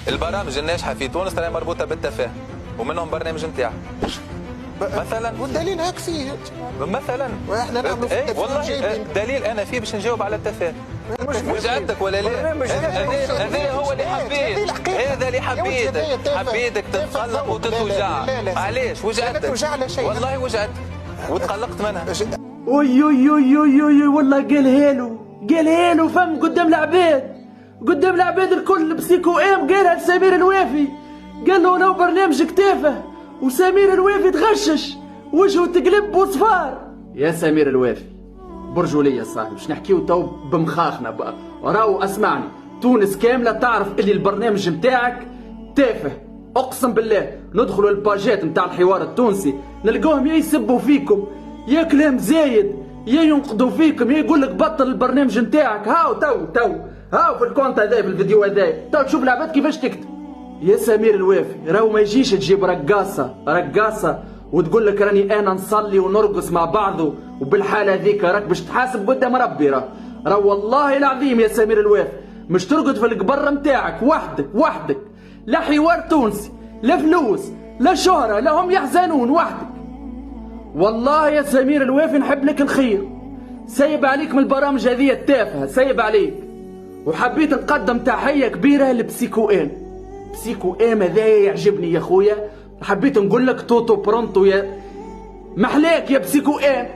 البرامج الناجحه في تونس ترى مربوطه بالتفاهه، ومنهم برنامج نتاعك مثلا. والدليل هيك فيه مثلا واحنا نعملوا في التفاهه والله دليل انا فيه باش نجاوب على التفاهه. وجعتك ولا لا؟ هذا هو اللي حبيت، هذا اللي حبيتك تتقلق وتتوجع. علاش وجعتك؟ والله وجعت وتقلقت منها. اوي اوي اوي اوي اوي والله قالها له فم قدام العباد الكل بسيكو ام، قالها لسمير الوافي، قال له لو برنامجك تافه، وسمير الوافي تغشش وجهه تقلب وصفار. يا سمير الوافي برجوليه صاحبي، باش نحكيو تو بمخاخنا بقى. راهو اسمعني، تونس كامله تعرف اللي البرنامج نتاعك تافه، اقسم بالله. ندخلوا الباجات نتاع الحوار التونسي نلقوهم يا يسبوا فيكم يا كلام زايد، يا ينقضوا فيكم، يا يقول لك بطل البرنامج نتاعك. هاو تو هاو في الكونت هذا، في الفيديو هذا تو تشوف العباد كيفاش تكتب. يا سمير الوافي راهو ما يجيش تجيب رقاصه وتقول لك راني انا نصلي ونرقص مع بعضه، وبالحاله هذيك راك باش تحاسب قدام ربي. راه والله العظيم يا سمير الوافي مش ترقد في القبر نتاعك وحدك، لا حوار تونسي، لا فلوس، لا شهره، لا هم يحزنون، وحدك. والله يا سمير الوافي نحب لك الخير، سايب عليك من البرامج هذه التافهه، سايب عليك. وحبيت نقدم تحيه كبيره لبسيكو ام هذا يعجبني يا خويا. حبيت نقول لك توتو برونتو يا محلاك يا بسيكو ام.